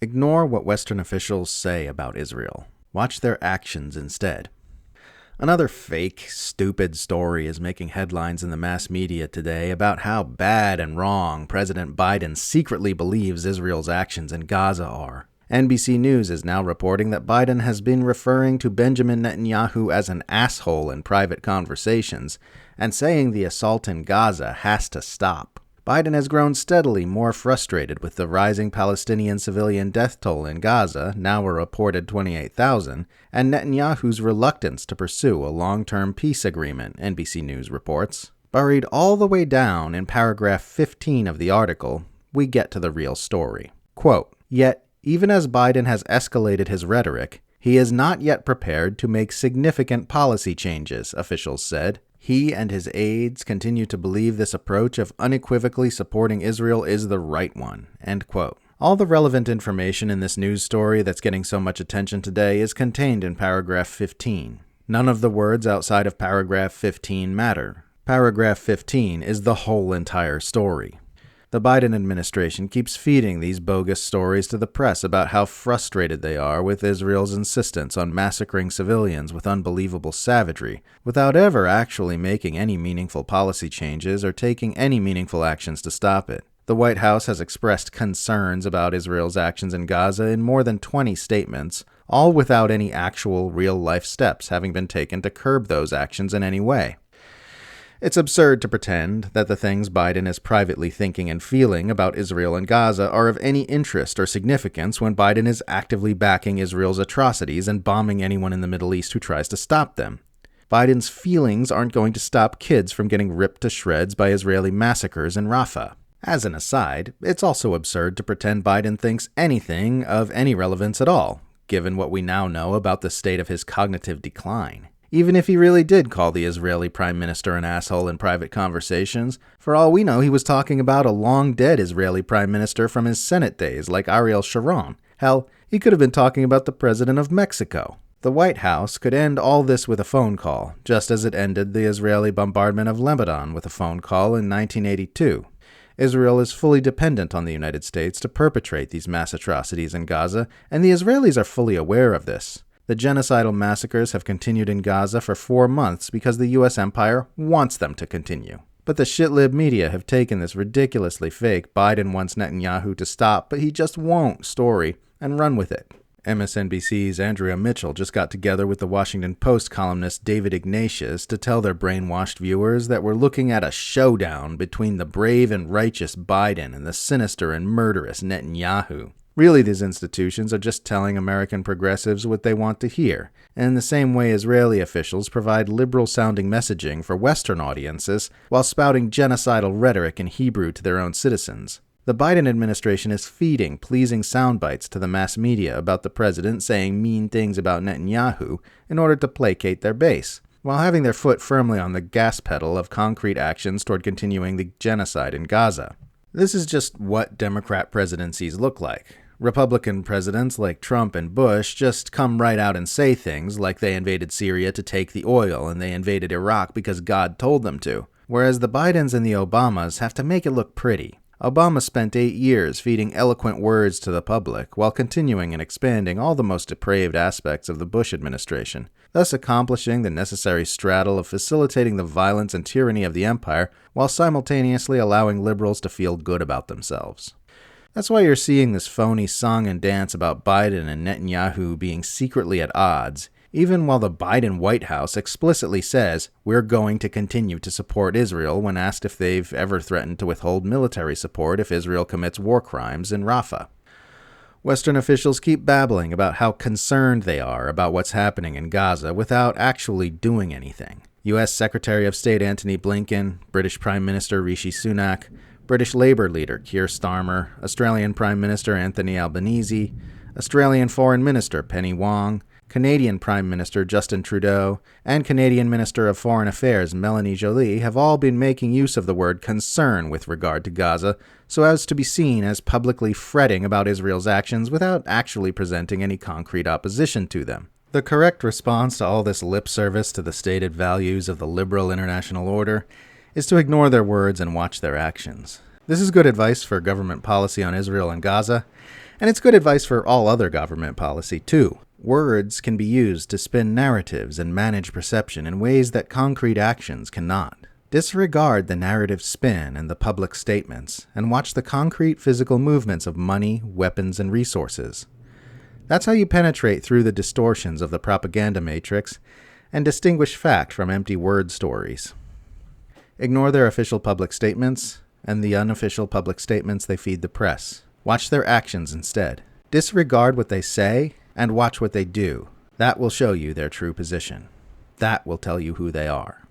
Ignore what Western officials say about Israel. Watch their actions instead. Another fake, stupid story is making headlines in the mass media today about how bad and wrong President Biden secretly believes Israel's actions in Gaza are. NBC News is now reporting that Biden has been referring to Benjamin Netanyahu as an asshole in private conversations and saying the assault in Gaza has to stop. Biden has grown steadily more frustrated with the rising Palestinian civilian death toll in Gaza, now a reported 28,000, and Netanyahu's reluctance to pursue a long-term peace agreement, NBC News reports. Buried all the way down in paragraph 15 of the article, we get to the real story. Quote, "Yet, even as Biden has escalated his rhetoric, he is not yet prepared to make significant policy changes," officials said. He and his aides continue to believe this approach of unequivocally supporting Israel is the right one. End quote. All the relevant information in this news story that's getting so much attention today is contained in paragraph 15. None of the words outside of paragraph 15 matter. Paragraph 15 is the whole entire story. The Biden administration keeps feeding these bogus stories to the press about how frustrated they are with Israel's insistence on massacring civilians with unbelievable savagery, without ever actually making any meaningful policy changes or taking any meaningful actions to stop it. The White House has expressed concerns about Israel's actions in Gaza in more than 20 statements, all without any actual real-life steps having been taken to curb those actions in any way. It's absurd to pretend that the things Biden is privately thinking and feeling about Israel and Gaza are of any interest or significance when Biden is actively backing Israel's atrocities and bombing anyone in the Middle East who tries to stop them. Biden's feelings aren't going to stop kids from getting ripped to shreds by Israeli massacres in Rafah. As an aside, it's also absurd to pretend Biden thinks anything of any relevance at all, given what we now know about the state of his cognitive decline. Even if he really did call the Israeli prime minister an asshole in private conversations, for all we know he was talking about a long-dead Israeli prime minister from his Senate days like Ariel Sharon. Hell, he could have been talking about the president of Mexico. The White House could end all this with a phone call, just as it ended the Israeli bombardment of Lebanon with a phone call in 1982. Israel is fully dependent on the United States to perpetrate these mass atrocities in Gaza, and the Israelis are fully aware of this. The genocidal massacres have continued in Gaza for 4 months because the U.S. empire wants them to continue. But the shitlib media have taken this ridiculously fake Biden wants Netanyahu to stop, but he just won't story and run with it. MSNBC's Andrea Mitchell just got together with the Washington Post columnist David Ignatius to tell their brainwashed viewers that we're looking at a showdown between the brave and righteous Biden and the sinister and murderous Netanyahu. Really, these institutions are just telling American progressives what they want to hear, and in the same way Israeli officials provide liberal-sounding messaging for Western audiences while spouting genocidal rhetoric in Hebrew to their own citizens. The Biden administration is feeding pleasing sound bites to the mass media about the president saying mean things about Netanyahu in order to placate their base, while having their foot firmly on the gas pedal of concrete actions toward continuing the genocide in Gaza. This is just what Democrat presidencies look like. Republican presidents like Trump and Bush just come right out and say things like they invaded Syria to take the oil and they invaded Iraq because God told them to, whereas the Bidens and the Obamas have to make it look pretty. Obama spent 8 years feeding eloquent words to the public while continuing and expanding all the most depraved aspects of the Bush administration, thus accomplishing the necessary straddle of facilitating the violence and tyranny of the empire while simultaneously allowing liberals to feel good about themselves. That's why you're seeing this phony song and dance about Biden and Netanyahu being secretly at odds, even while the Biden White House explicitly says we're going to continue to support Israel when asked if they've ever threatened to withhold military support if Israel commits war crimes in Rafah. Western officials keep babbling about how concerned they are about what's happening in Gaza without actually doing anything. U.S. Secretary of State Antony Blinken, British Prime Minister Rishi Sunak, British Labour leader Keir Starmer, Australian Prime Minister Anthony Albanese, Australian Foreign Minister Penny Wong, Canadian Prime Minister Justin Trudeau, and Canadian Minister of Foreign Affairs Melanie Joly have all been making use of the word concern with regard to Gaza so as to be seen as publicly fretting about Israel's actions without actually presenting any concrete opposition to them. The correct response to all this lip service to the stated values of the liberal international order is to ignore their words and watch their actions. This is good advice for government policy on Israel and Gaza, And it's good advice for all other government policy, too. Words can be used to spin narratives and manage perception in ways that concrete actions cannot. Disregard the narrative spin and the public statements, and watch the concrete physical movements of money, weapons, and resources. That's how you penetrate through the distortions of the propaganda matrix and distinguish fact from empty word stories. Ignore their official public statements and the unofficial public statements they feed the press. Watch their actions instead. Disregard what they say and watch what they do. That will show you their true position. That will tell you who they are.